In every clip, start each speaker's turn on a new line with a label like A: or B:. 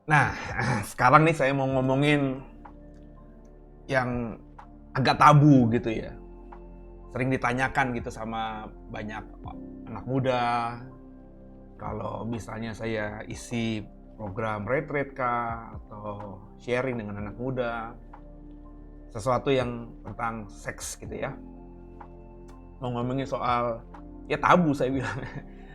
A: Nah, sekarang nih saya mau ngomongin yang agak tabu gitu ya. Sering ditanyakan gitu sama banyak anak muda. Kalau misalnya saya isi program retreat kah atau sharing dengan anak muda, sesuatu yang tentang seks gitu ya. Mau ngomongin soal ya tabu saya bilang.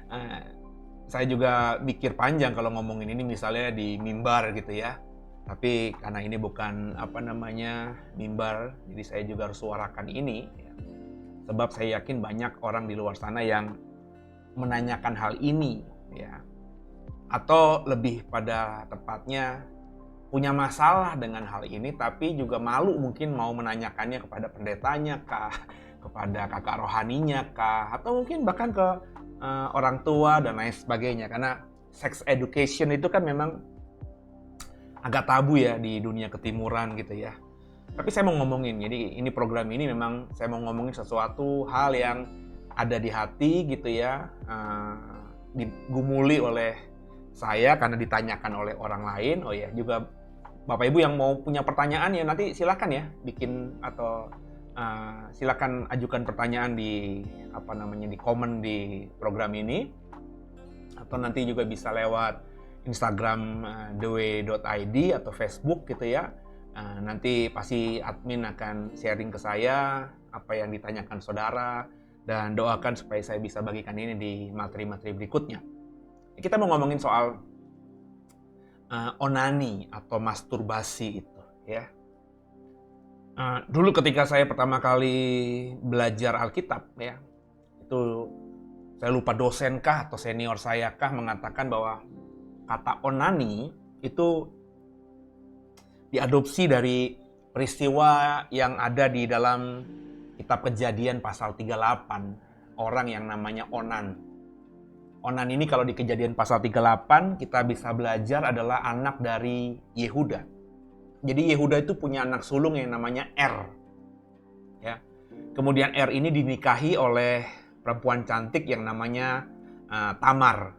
A: Eh, saya juga mikir panjang kalau ngomongin ini misalnya di mimbar gitu ya. Tapi karena ini bukan mimbar, jadi saya juga harus suarakan ini. Ya. Sebab saya yakin banyak orang di luar sana yang menanyakan hal ini, ya. Atau lebih pada tepatnya punya masalah dengan hal ini, tapi juga malu mungkin mau menanyakannya kepada pendetanya kah, kepada kakak rohaninya kah, atau mungkin bahkan ke orang tua dan lain sebagainya. Karena sex education itu kan memang agak tabu ya di dunia ketimuran gitu ya. Tapi saya mau ngomongin, jadi ini program ini memang saya mau ngomongin sesuatu hal yang ada di hati gitu ya, digumuli oleh saya karena ditanyakan oleh orang lain. Oh ya, juga Bapak Ibu yang mau punya pertanyaan ya nanti silakan ya bikin atau silakan ajukan pertanyaan di di komen di program ini, atau nanti juga bisa lewat Instagram thewe.id atau Facebook gitu ya. Nanti pasti admin akan sharing ke saya apa yang ditanyakan saudara dan doakan supaya saya bisa bagikan ini di materi-materi berikutnya. Kita mau ngomongin soal onani atau masturbasi itu ya. Dulu ketika saya pertama kali belajar Alkitab ya, itu saya lupa dosen kah atau senior saya kah mengatakan bahwa kata onani itu diadopsi dari peristiwa yang ada di dalam kitab Kejadian pasal 38, orang yang namanya Onan. Onan ini kalau di Kejadian pasal 38 kita bisa belajar adalah anak dari Yehuda. Jadi Yehuda itu punya anak sulung yang namanya Er. Ya. Kemudian Er ini dinikahi oleh perempuan cantik yang namanya Tamar.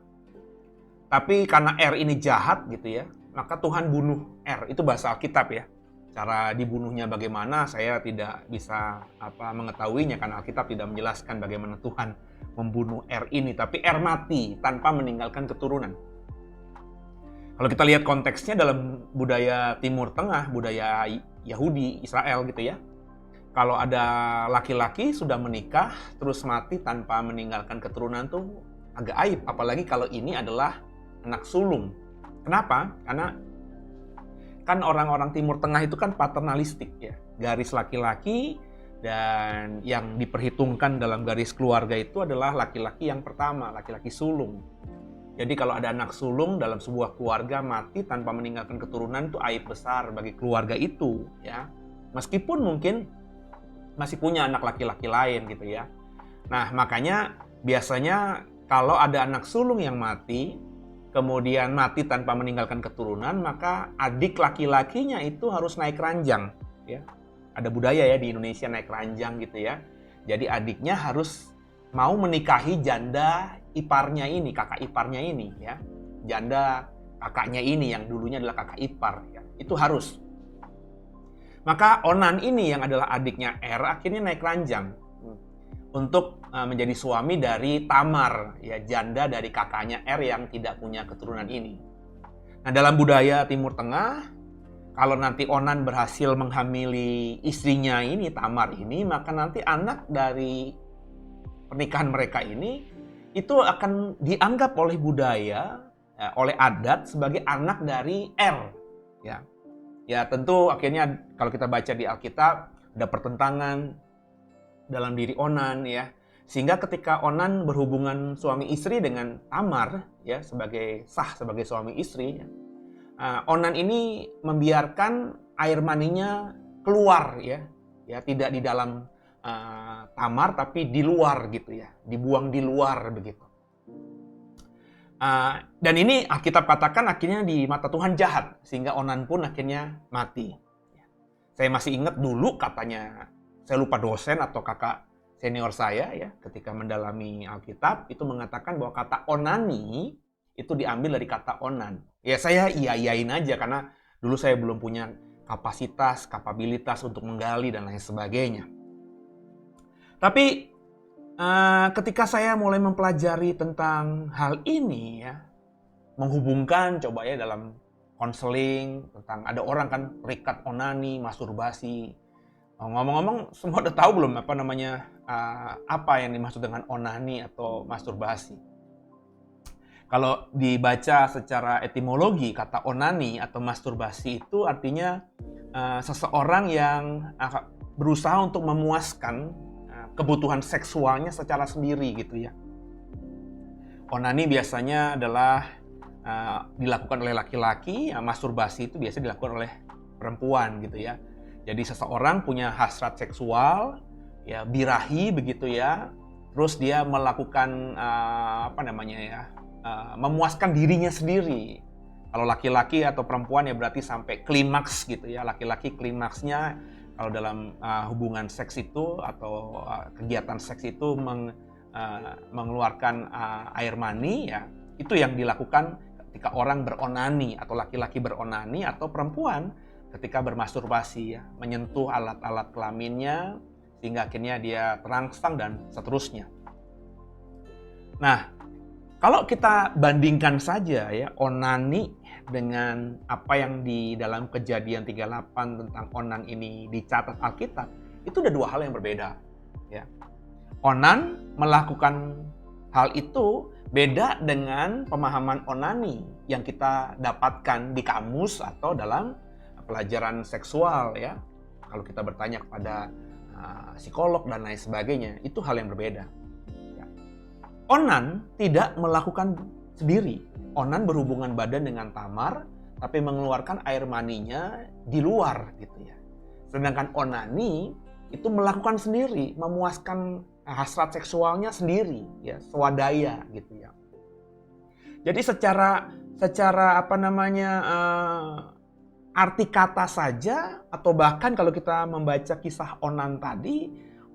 A: Tapi karena Er ini jahat gitu ya, maka Tuhan bunuh Er. Itu bahasa Alkitab ya. Cara dibunuhnya bagaimana saya tidak bisa mengetahuinya karena Alkitab tidak menjelaskan bagaimana Tuhan membunuh Er ini. Tapi Er mati tanpa meninggalkan keturunan. Kalau kita lihat konteksnya dalam budaya Timur Tengah, budaya Yahudi, Israel gitu ya. Kalau ada laki-laki sudah menikah terus mati tanpa meninggalkan keturunan tuh agak aib. Apalagi kalau ini adalah anak sulung. Kenapa? Karena kan orang-orang Timur Tengah itu kan paternalistik ya. Garis laki-laki dan yang diperhitungkan dalam garis keluarga itu adalah laki-laki yang pertama, laki-laki sulung. Jadi kalau ada anak sulung dalam sebuah keluarga mati tanpa meninggalkan keturunan itu aib besar bagi keluarga itu ya. Meskipun mungkin masih punya anak laki-laki lain gitu ya. Nah, makanya biasanya kalau ada anak sulung yang mati, kemudian mati tanpa meninggalkan keturunan, maka adik laki-lakinya itu harus naik ranjang ya. Ada budaya ya di Indonesia naik ranjang gitu ya. Jadi adiknya harus mau menikahi janda iparnya ini, kakak iparnya ini ya. Janda kakaknya ini yang dulunya adalah kakak ipar ya. Itu harus. Maka Onan ini yang adalah adiknya Er akhirnya naik ranjang untuk menjadi suami dari Tamar, ya janda dari kakaknya Er yang tidak punya keturunan ini. Nah, dalam budaya Timur Tengah, kalau nanti Onan berhasil menghamili istrinya ini, Tamar ini, maka nanti anak dari pernikahan mereka ini itu akan dianggap oleh budaya, oleh adat sebagai anak dari Er, ya. Ya tentu akhirnya kalau kita baca di Alkitab ada pertentangan dalam diri Onan ya. Sehingga ketika Onan berhubungan suami istri dengan Tamar ya sebagai suami istri ya, Onan ini membiarkan air maninya keluar ya. Ya tidak di dalam Tamar tapi di luar gitu ya. Dibuang di luar begitu. Dan ini Alkitab katakan akhirnya di mata Tuhan jahat, sehingga Onan pun akhirnya mati. Saya masih ingat dulu katanya, saya lupa dosen atau kakak senior saya ya, ketika mendalami Alkitab, itu mengatakan bahwa kata onani itu diambil dari kata onan. Ya saya iya-iyain aja karena dulu saya belum punya kapasitas, kapabilitas untuk menggali dan lain sebagainya. Tapi ketika saya mulai mempelajari tentang hal ini ya, menghubungkan coba ya dalam konseling tentang ada orang kan terikat onani, masturbasi. Ngomong-ngomong, semua udah tahu belum apa namanya apa yang dimaksud dengan onani atau masturbasi? Kalau dibaca secara etimologi, kata onani atau masturbasi itu artinya seseorang yang berusaha untuk memuaskan kebutuhan seksualnya secara sendiri gitu ya. Onani biasanya adalah dilakukan oleh laki-laki, masturbasi itu biasanya dilakukan oleh perempuan gitu ya. Jadi seseorang punya hasrat seksual, ya birahi begitu ya, terus dia melakukan memuaskan dirinya sendiri. Kalau laki-laki atau perempuan ya berarti sampai klimaks gitu ya. Laki-laki klimaksnya kalau dalam hubungan seks itu atau kegiatan seks itu mengeluarkan air mani ya, itu yang dilakukan ketika orang beronani atau laki-laki beronani atau perempuan ketika bermasturbasi ya, menyentuh alat-alat kelaminnya sehingga akhirnya dia terangsang dan seterusnya. Nah, kalau kita bandingkan saja ya onani dengan apa yang di dalam Kejadian 38 tentang onan ini dicatat Alkitab, itu udah dua hal yang berbeda ya. Onan melakukan hal itu beda dengan pemahaman onani yang kita dapatkan di kamus atau dalam pelajaran seksual ya. Kalau kita bertanya kepada psikolog dan lain sebagainya, itu hal yang berbeda. Ya. Onan tidak melakukan sendiri. Onan berhubungan badan dengan Tamar, tapi mengeluarkan air maninya di luar gitu ya. Sedangkan onani itu melakukan sendiri, memuaskan hasrat seksualnya sendiri ya, swadaya gitu ya. Jadi secara arti kata saja atau bahkan kalau kita membaca kisah Onan tadi,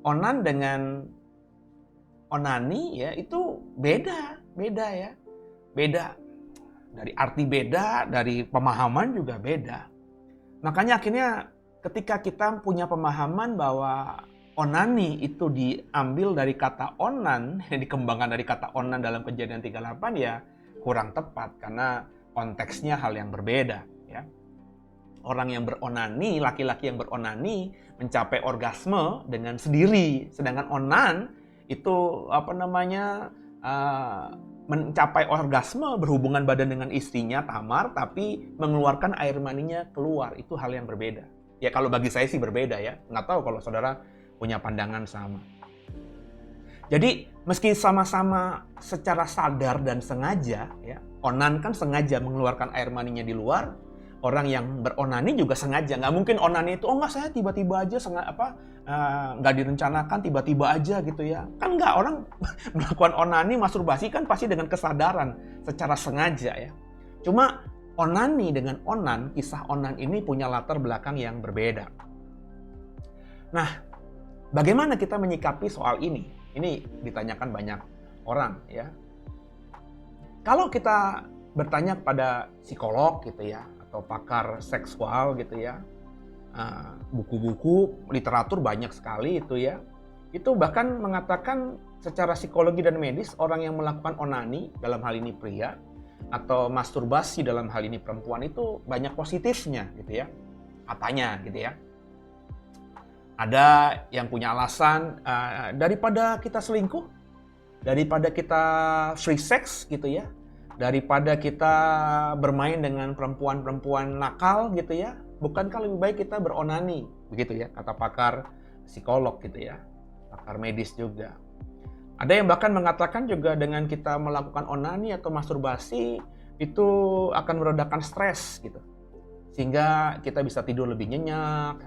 A: Onan dengan onani ya itu beda ya. Beda. Dari arti beda, dari pemahaman juga beda. Makanya akhirnya ketika kita punya pemahaman bahwa onani itu diambil dari kata onan, dikembangkan dari kata onan dalam Kejadian 38 ya kurang tepat karena konteksnya hal yang berbeda ya. Orang yang beronani, laki-laki yang beronani mencapai orgasme dengan sendiri, sedangkan onan itu mencapai orgasme berhubungan badan dengan istrinya Tamar tapi mengeluarkan air maninya keluar. Itu hal yang berbeda. Ya kalau bagi saya sih berbeda ya. Nggak tahu kalau saudara punya pandangan sama. Jadi meski sama-sama secara sadar dan sengaja ya, onan kan sengaja mengeluarkan air maninya di luar, orang yang beronani juga sengaja. Nggak mungkin onani itu, oh nggak saya tiba-tiba aja nggak direncanakan tiba-tiba aja gitu ya. Kan nggak, orang melakukan onani, masturbasi kan pasti dengan kesadaran secara sengaja ya. Cuma onani dengan onan, kisah onan ini punya latar belakang yang berbeda. Nah, bagaimana kita menyikapi soal ini? Ini ditanyakan banyak orang ya. Kalau kita bertanya kepada psikolog gitu ya, atau pakar seksual gitu ya, buku-buku, literatur banyak sekali itu ya. Itu bahkan mengatakan secara psikologi dan medis orang yang melakukan onani, dalam hal ini pria, atau masturbasi dalam hal ini perempuan itu banyak positifnya gitu ya. Katanya gitu ya. Ada yang punya alasan daripada kita selingkuh, daripada kita free sex gitu ya, daripada kita bermain dengan perempuan-perempuan nakal gitu ya, bukankah lebih baik kita beronani, begitu ya, kata pakar psikolog gitu ya, pakar medis juga. Ada yang bahkan mengatakan juga dengan kita melakukan onani atau masturbasi itu akan meredakan stres gitu, sehingga kita bisa tidur lebih nyenyak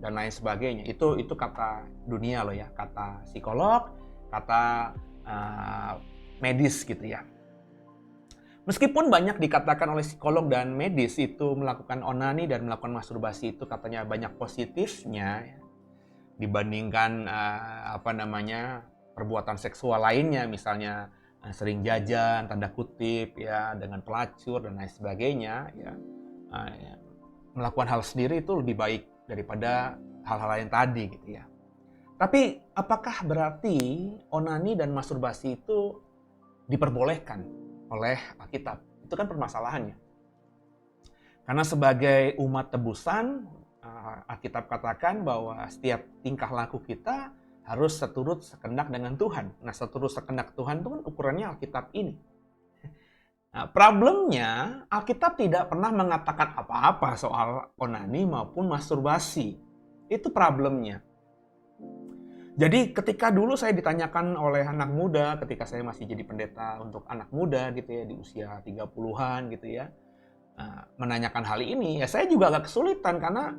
A: dan lain sebagainya. Itu kata dunia loh ya, kata psikolog, kata medis gitu ya. Meskipun banyak dikatakan oleh psikolog dan medis itu melakukan onani dan melakukan masturbasi itu katanya banyak positifnya ya, dibandingkan perbuatan seksual lainnya, misalnya sering jajan tanda kutip ya dengan pelacur dan lain sebagainya ya, ya, melakukan hal sendiri itu lebih baik daripada hal-hal lain tadi gitu ya. Tapi apakah berarti onani dan masturbasi itu diperbolehkan oleh Alkitab? Itu kan permasalahannya. Karena sebagai umat tebusan, Alkitab katakan bahwa setiap tingkah laku kita harus seturut sekendak dengan Tuhan. Nah, seturut sekendak Tuhan itu kan ukurannya Alkitab ini. Nah, problemnya Alkitab tidak pernah mengatakan apa-apa soal onani maupun masturbasi. Itu problemnya. Jadi ketika dulu saya ditanyakan oleh anak muda, ketika saya masih jadi pendeta untuk anak muda gitu ya, di usia 30-an gitu ya, menanyakan hal ini, ya saya juga agak kesulitan karena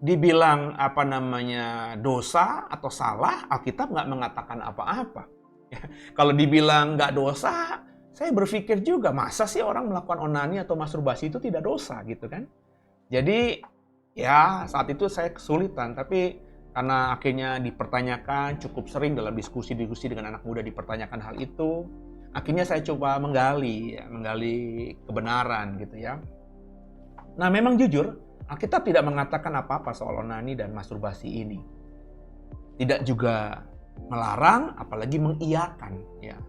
A: dibilang apa namanya dosa atau salah, Alkitab nggak mengatakan apa-apa. Ya, kalau dibilang nggak dosa, saya berpikir juga masa sih orang melakukan onani atau masturbasi itu tidak dosa gitu kan? Jadi ya saat itu saya kesulitan, tapi karena akhirnya dipertanyakan cukup sering dalam diskusi-diskusi dengan anak muda dipertanyakan hal itu, akhirnya saya coba menggali kebenaran gitu ya. Nah memang jujur, Alkitab tidak mengatakan apa-apa soal onani dan masturbasi ini. Tidak juga melarang, apalagi mengiyakan ya.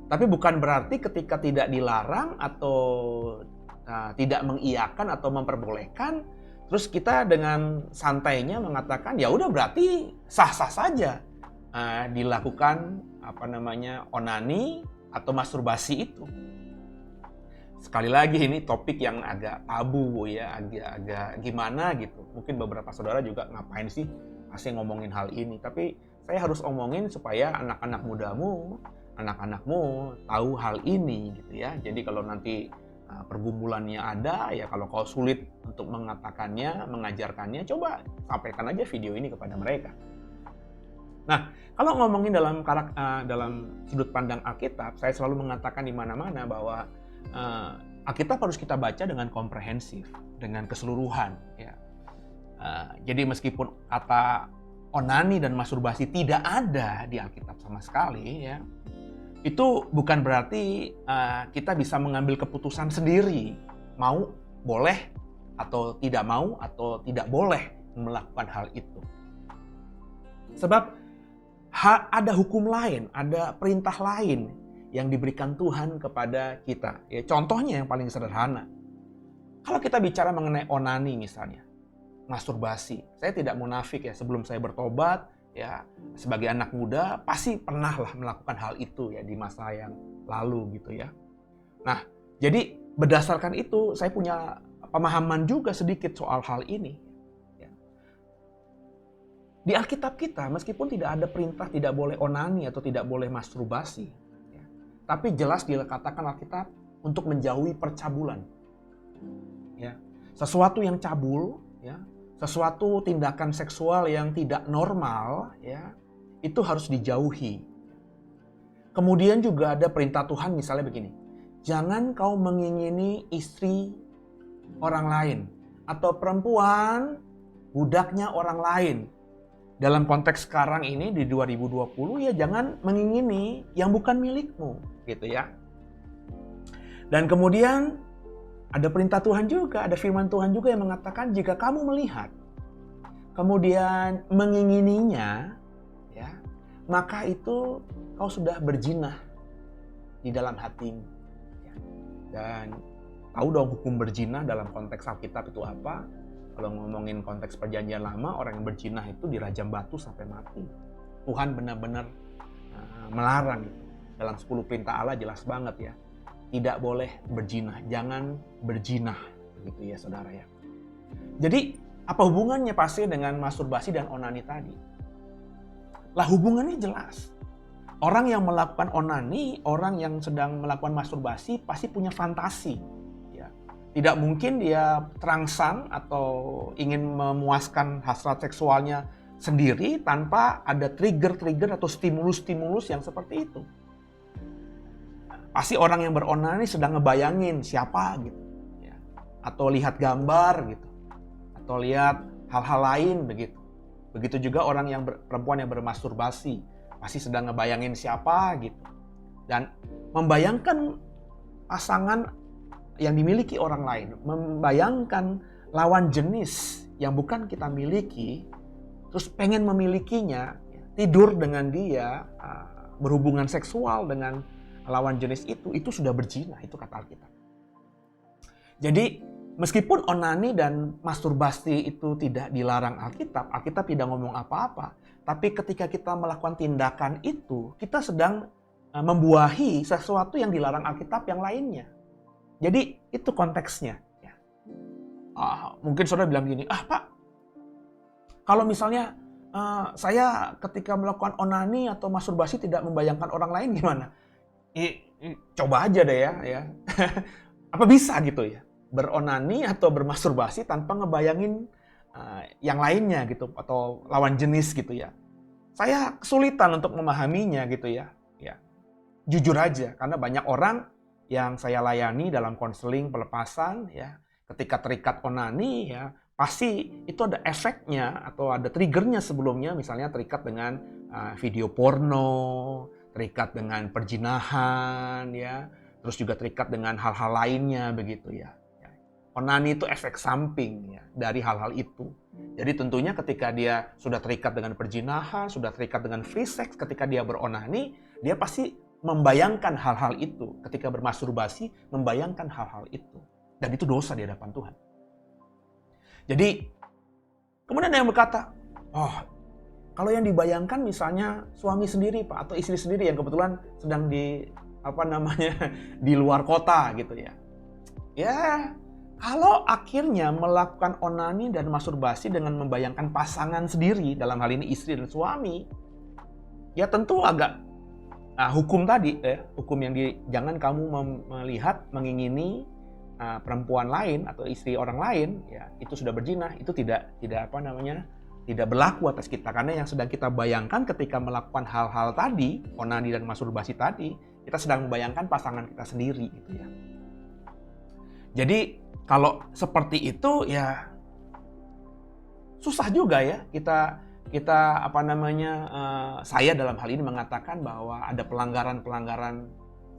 A: Tapi bukan berarti ketika tidak dilarang atau tidak mengiyakan atau memperbolehkan, terus kita dengan santainya mengatakan ya udah berarti sah-sah saja dilakukan apa namanya onani atau masturbasi itu. Sekali lagi ini topik yang agak tabu ya, agak gimana gitu. Mungkin beberapa saudara juga ngapain sih masih ngomongin hal ini. Tapi saya harus omongin supaya anak-anakmu tahu hal ini gitu ya. Jadi kalau nanti pergumulannya ada, ya kalau kau sulit untuk mengatakannya, mengajarkannya, coba sampaikan aja video ini kepada mereka. Nah, kalau ngomongin dalam sudut pandang Alkitab, saya selalu mengatakan di mana-mana bahwa Alkitab harus kita baca dengan komprehensif, dengan keseluruhan. Ya. Jadi meskipun kata onani dan masturbasi tidak ada di Alkitab sama sekali, ya, itu bukan berarti kita bisa mengambil keputusan sendiri, mau, boleh, atau tidak mau, atau tidak boleh melakukan hal itu. Sebab ada hukum lain, ada perintah lain yang diberikan Tuhan kepada kita. Ya, contohnya yang paling sederhana. Kalau kita bicara mengenai onani misalnya, masturbasi, saya tidak munafik ya, sebelum saya bertobat, ya sebagai anak muda pasti pernah lah melakukan hal itu ya di masa yang lalu gitu ya. Nah, jadi berdasarkan itu saya punya pemahaman juga sedikit soal hal ini. Ya. Di Alkitab kita meskipun tidak ada perintah tidak boleh onani atau tidak boleh masturbasi, ya, tapi jelas dikatakan Alkitab untuk menjauhi percabulan. Ya. Sesuatu yang cabul, ya, sesuatu tindakan seksual yang tidak normal, ya, itu harus dijauhi. Kemudian juga ada perintah Tuhan misalnya begini, jangan kau mengingini istri orang lain atau perempuan budaknya orang lain. Dalam konteks sekarang ini di 2020 ya jangan mengingini yang bukan milikmu, gitu ya. Dan kemudian ada perintah Tuhan juga, ada firman Tuhan juga yang mengatakan jika kamu melihat, kemudian mengingininya, ya, maka itu kau sudah berzina di dalam hatimu. Ya. Dan tahu dong hukum berzina dalam konteks Alkitab itu apa? Kalau ngomongin konteks perjanjian lama, orang yang berzina itu dirajam batu sampai mati. Tuhan benar-benar melarang itu. Dalam 10 perintah Allah jelas banget ya. Tidak boleh berzina, jangan berzina, begitu ya saudara ya. Jadi apa hubungannya pasti dengan masturbasi dan onani tadi? Lah hubungannya jelas. Orang yang melakukan onani, orang yang sedang melakukan masturbasi pasti punya fantasi. Ya. Tidak mungkin dia terangsang atau ingin memuaskan hasrat seksualnya sendiri tanpa ada trigger-trigger atau stimulus-stimulus yang seperti itu. Pasti orang yang beronani sedang ngebayangin siapa gitu, ya. Atau lihat gambar gitu, atau lihat hal-hal lain begitu. Begitu juga orang yang perempuan yang bermasturbasi pasti sedang ngebayangin siapa gitu. Dan membayangkan pasangan yang dimiliki orang lain, membayangkan lawan jenis yang bukan kita miliki, terus pengen memilikinya, tidur dengan dia, berhubungan seksual dengan lawan jenis itu sudah berzina, itu kata Alkitab. Jadi meskipun onani dan masturbasi itu tidak dilarang Alkitab, Alkitab tidak ngomong apa-apa, tapi ketika kita melakukan tindakan itu, kita sedang membuahi sesuatu yang dilarang Alkitab yang lainnya. Jadi itu konteksnya. Mungkin saudara bilang gini, Pak, kalau misalnya saya ketika melakukan onani atau masturbasi tidak membayangkan orang lain gimana? Coba aja deh ya. Apa bisa gitu ya? Beronani atau bermasturbasi tanpa ngebayangin yang lainnya gitu, atau lawan jenis gitu ya. Saya kesulitan untuk memahaminya gitu ya. Jujur aja, karena banyak orang yang saya layani dalam konseling pelepasan ya, ketika terikat onani ya, pasti itu ada efeknya atau ada triggernya sebelumnya, misalnya terikat dengan video porno, terikat dengan perjinahan ya, terus juga terikat dengan hal-hal lainnya begitu ya. Onani itu efek samping ya dari hal-hal itu. Jadi tentunya ketika dia sudah terikat dengan perjinahan, sudah terikat dengan free sex, ketika dia beronani, dia pasti membayangkan hal-hal itu. Ketika bermasturbasi, membayangkan hal-hal itu. Dan itu dosa di hadapan Tuhan. Jadi, kemudian ada yang berkata, kalau yang dibayangkan misalnya suami sendiri Pak, atau istri sendiri yang kebetulan sedang di luar kota gitu ya. Ya, kalau akhirnya melakukan onani dan masturbasi dengan membayangkan pasangan sendiri, dalam hal ini istri dan suami, ya tentu agak hukum tadi, hukum yang jangan kamu melihat, mengingini perempuan lain atau istri orang lain, ya itu sudah berzina, itu tidak berlaku atas kita, karena yang sedang kita bayangkan ketika melakukan hal-hal tadi, onani dan masturbasi tadi, kita sedang membayangkan pasangan kita sendiri, gitu ya. Jadi kalau seperti itu ya susah juga ya kita saya dalam hal ini mengatakan bahwa ada pelanggaran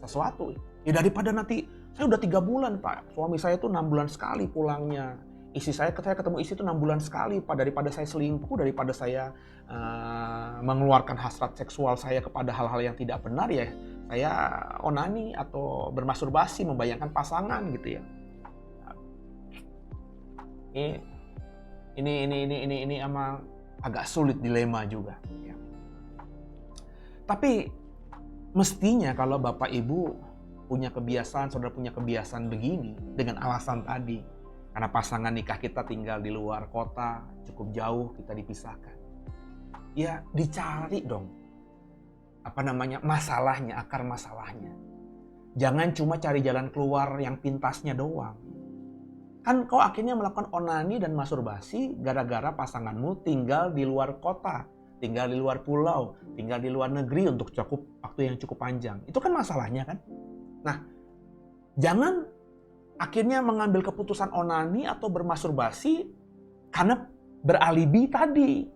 A: sesuatu. Ya daripada nanti saya udah 3 bulan Pak, suami saya itu 6 bulan sekali pulangnya. Saya ketemu istri itu 6 bulan sekali Pak, daripada saya selingkuh, daripada saya mengeluarkan hasrat seksual saya kepada hal-hal yang tidak benar ya, saya onani atau bermasturbasi membayangkan pasangan gitu ya. Ini emang agak sulit, dilema juga. Ya. Tapi mestinya kalau Bapak Ibu punya kebiasaan, saudara punya kebiasaan begini dengan alasan tadi, karena pasangan nikah kita tinggal di luar kota, cukup jauh, kita dipisahkan. Ya dicari dong, masalahnya, akar masalahnya. Jangan cuma cari jalan keluar yang pintasnya doang. Kan kau akhirnya melakukan onani dan masturbasi gara-gara pasanganmu tinggal di luar kota, tinggal di luar pulau, tinggal di luar negeri untuk waktu yang cukup panjang. Itu kan masalahnya kan? Nah, jangan akhirnya mengambil keputusan onani atau bermasturbasi karena beralibi tadi.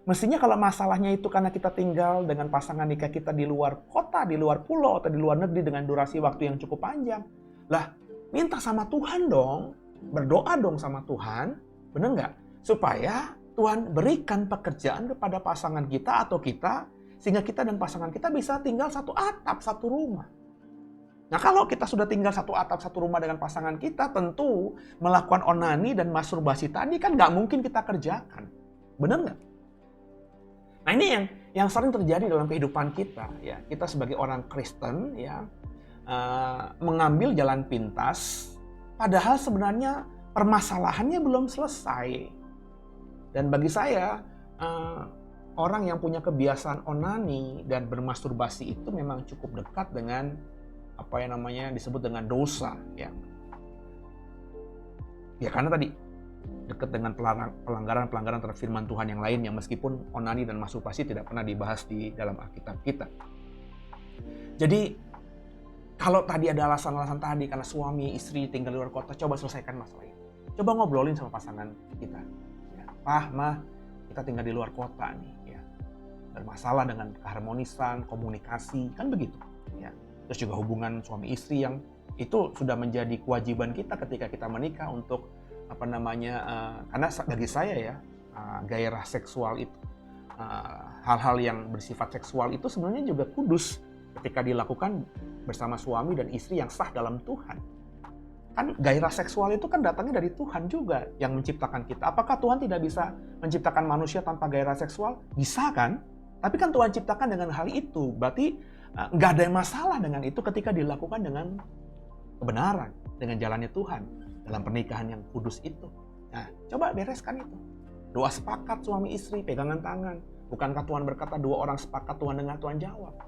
A: Mestinya kalau masalahnya itu karena kita tinggal dengan pasangan nikah kita di luar kota, di luar pulau, atau di luar negeri dengan durasi waktu yang cukup panjang. Lah, minta sama Tuhan dong. Berdoa dong sama Tuhan, bener nggak? Supaya Tuhan berikan pekerjaan kepada pasangan kita atau kita, sehingga kita dan pasangan kita bisa tinggal satu atap, satu rumah. Nah kalau kita sudah tinggal satu atap, satu rumah dengan pasangan kita, tentu melakukan onani dan masturbasi tadi kan nggak mungkin kita kerjakan. Bener nggak? Nah ini yang sering terjadi dalam kehidupan kita. Ya, kita sebagai orang Kristen ya mengambil jalan pintas, padahal sebenarnya permasalahannya belum selesai. Dan bagi saya, orang yang punya kebiasaan onani dan bermasturbasi itu memang cukup dekat dengan disebut dengan dosa. Ya karena tadi dekat dengan pelanggaran terhadap firman Tuhan yang lain, yang meskipun onani dan masturbasi tidak pernah dibahas di dalam Alkitab kita. Jadi kalau tadi ada alasan-alasan tadi karena suami istri tinggal di luar kota, coba selesaikan masalah ini. Coba ngobrolin sama pasangan kita. Ya, Pak, Ma, kita tinggal di luar kota nih. Ya. Bermasalah dengan keharmonisan, komunikasi, kan begitu. Ya. Terus juga hubungan suami istri yang itu sudah menjadi kewajiban kita ketika kita menikah untuk karena bagi saya ya, gairah seksual itu, hal-hal yang bersifat seksual itu sebenarnya juga kudus ketika dilakukan bersama suami dan istri yang sah dalam Tuhan. Kan gairah seksual itu kan datangnya dari Tuhan juga yang menciptakan kita. Apakah Tuhan tidak bisa menciptakan manusia tanpa gairah seksual? Bisa kan? Tapi kan Tuhan ciptakan dengan hal itu. Berarti nggak ada yang masalah dengan itu ketika dilakukan dengan kebenaran, dengan jalannya Tuhan dalam pernikahan yang kudus itu. Nah, coba bereskan itu. Doa sepakat suami istri, pegangan tangan. Bukankah Tuhan berkata 2 orang sepakat Tuhan dengar, Tuhan jawab.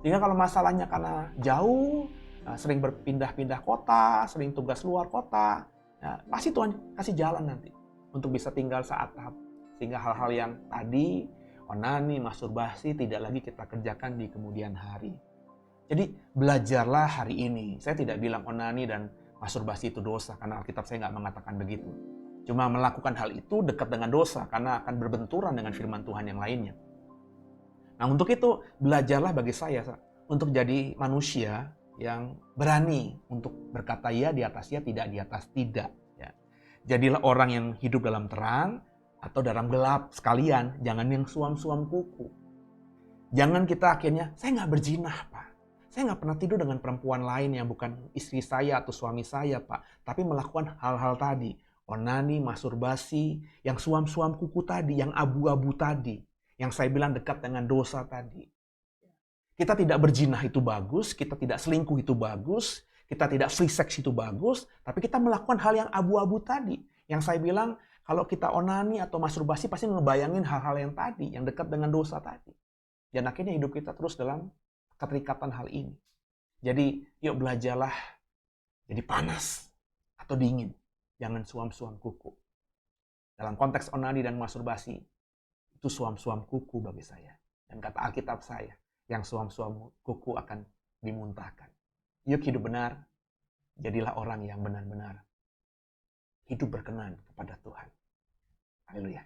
A: Sehingga kalau masalahnya karena jauh, sering berpindah-pindah kota, sering tugas luar kota, pasti Tuhan kasih jalan nanti untuk bisa tinggal seatap. Sehingga hal-hal yang tadi, onani, masturbasi, tidak lagi kita kerjakan di kemudian hari. Jadi belajarlah hari ini. Saya tidak bilang onani dan masturbasi itu dosa, karena Alkitab saya nggak mengatakan begitu. Cuma melakukan hal itu dekat dengan dosa, karena akan berbenturan dengan firman Tuhan yang lainnya. Nah, untuk itu belajarlah bagi saya untuk jadi manusia yang berani untuk berkata ya di atas ya, tidak di atas tidak. Ya. Jadilah orang yang hidup dalam terang atau dalam gelap sekalian. Jangan yang suam-suam kuku. Jangan kita akhirnya, saya nggak berzinah, Pak. Saya nggak pernah tidur dengan perempuan lain yang bukan istri saya atau suami saya, Pak. Tapi melakukan hal-hal tadi. Onani, masturbasi, yang suam-suam kuku tadi, yang abu-abu tadi. Yang saya bilang dekat dengan dosa tadi. Kita tidak berzinah itu bagus, kita tidak selingkuh itu bagus, kita tidak free sex itu bagus, tapi kita melakukan hal yang abu-abu tadi. Yang saya bilang, kalau kita onani atau masturbasi pasti ngebayangin hal-hal yang tadi, yang dekat dengan dosa tadi. Dan akhirnya hidup kita terus dalam keterikatan hal ini. Jadi, yuk belajarlah jadi panas atau dingin. Jangan suam-suam kuku. Dalam konteks onani dan masturbasi, itu suam-suam kuku bagi saya. Dan kata Alkitab saya, yang suam-suam kuku akan dimuntahkan. Yuk hidup benar, jadilah orang yang benar-benar hidup berkenan kepada Tuhan. Haleluya.